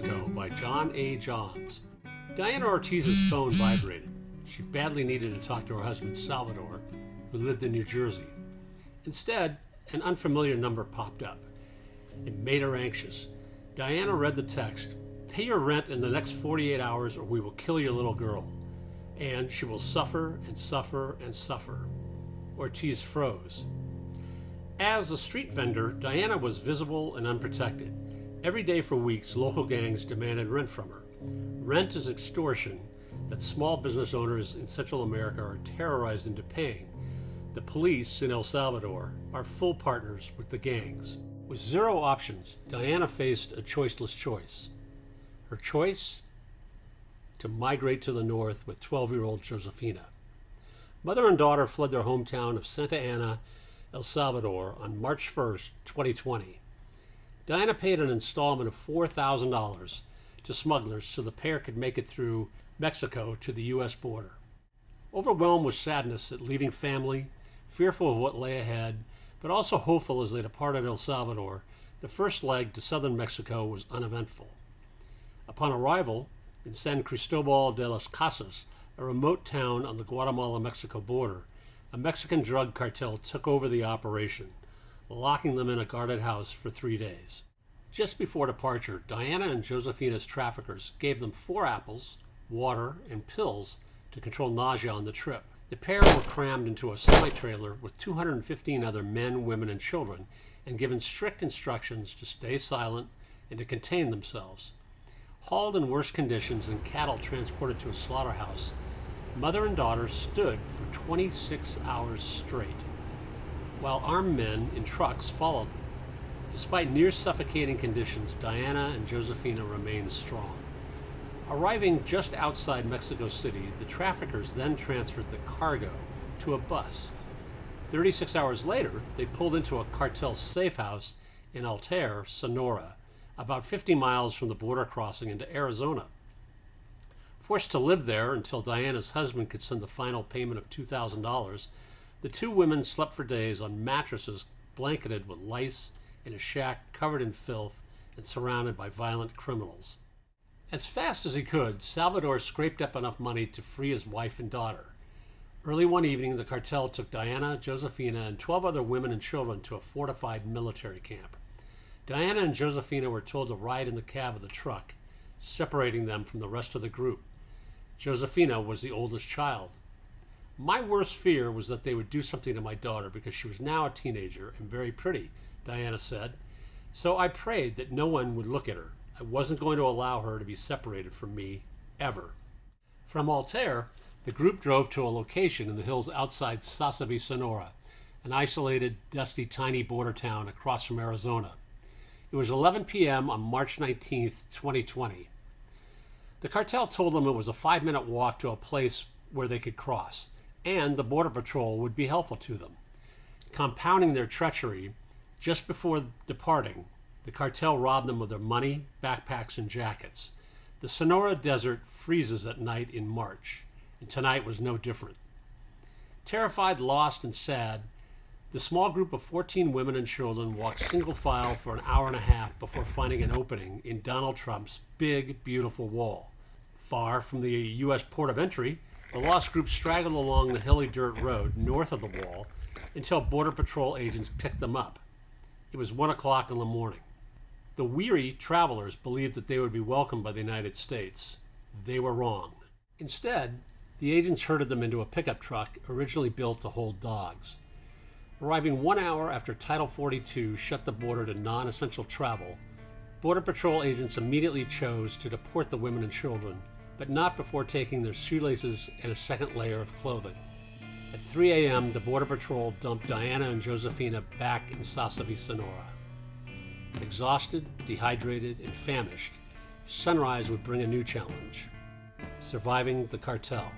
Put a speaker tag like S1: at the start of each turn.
S1: Mexico by John A. Johns. Diana Ortiz's phone vibrated. She badly needed to talk to her husband Salvador, who lived in New Jersey. Instead, an unfamiliar number popped up. It made her anxious. Diana read the text, "Pay your rent in the next 48 hours or we will kill your little girl. And she will suffer and suffer and suffer." Ortiz froze. As a street vendor, Diana was visible and unprotected. Every day for weeks, local gangs demanded rent from her. Rent is extortion that small business owners in Central America are terrorized into paying. The police in El Salvador are full partners with the gangs. With zero options, Diana faced a choiceless choice. Her choice? To migrate to the north with 12-year-old Josefina. Mother and daughter fled their hometown of Santa Ana, El Salvador on March 1st, 2020. Diana paid an installment of $4,000 to smugglers so the pair could make it through Mexico to the U.S. border. Overwhelmed with sadness at leaving family, fearful of what lay ahead, but also hopeful as they departed El Salvador, the first leg to southern Mexico was uneventful. Upon arrival in San Cristobal de las Casas, a remote town on the Guatemala-Mexico border, a Mexican drug cartel took over the operation, locking them in a guarded house for 3 days. Just before departure, Diana and Josefina's traffickers gave them 4 apples, water, and pills to control nausea on the trip. The pair were crammed into a semi-trailer with 215 other men, women, and children, and given strict instructions to stay silent and to contain themselves. Hauled in worse conditions and cattle transported to a slaughterhouse, mother and daughter stood for 26 hours straight, while armed men in trucks followed them. Despite near suffocating conditions, Diana and Josefina remained strong. Arriving just outside Mexico City, the traffickers then transferred the cargo to a bus. 36 hours later, they pulled into a cartel safe house in Altair, Sonora, about 50 miles from the border crossing into Arizona. Forced to live there until Diana's husband could send the final payment of $2,000, the two women slept for days on mattresses blanketed with lice in a shack covered in filth and surrounded by violent criminals. As fast as he could, Salvador scraped up enough money to free his wife and daughter. Early one evening, the cartel took Diana, Josefina, and 12 other women and children to a fortified military camp. Diana and Josefina were told to ride in the cab of the truck, separating them from the rest of the group. Josefina was the oldest child. "My worst fear was that they would do something to my daughter because she was now a teenager and very pretty," Diana said. "So I prayed that no one would look at her. I wasn't going to allow her to be separated from me, ever." From Altair, the group drove to a location in the hills outside Sasabe, Sonora, an isolated, dusty, tiny border town across from Arizona. It was 11 p.m. on March 19th, 2020. The cartel told them it was a 5-minute walk to a place where they could cross, and the Border Patrol would be helpful to them. Compounding their treachery, just before departing, the cartel robbed them of their money, backpacks, and jackets. The Sonora desert freezes at night in March, and tonight was no different. Terrified, lost, and sad, the small group of 14 women and children walked single file for an hour and a half before finding an opening in Donald Trump's big, beautiful wall. Far from the U.S. port of entry, the lost group straggled along the hilly dirt road north of the wall until Border Patrol agents picked them up. It was 1 o'clock in the morning. The weary travelers believed that they would be welcomed by the United States. They were wrong. Instead, the agents herded them into a pickup truck originally built to hold dogs. Arriving 1 hour after Title 42 shut the border to non-essential travel, Border Patrol agents immediately chose to deport the women and children, but not before taking their shoelaces and a second layer of clothing. At 3 a.m., the Border Patrol dumped Diana and Josefina back in Sasabe, Sonora. Exhausted, dehydrated, and famished, sunrise would bring a new challenge: surviving the cartel.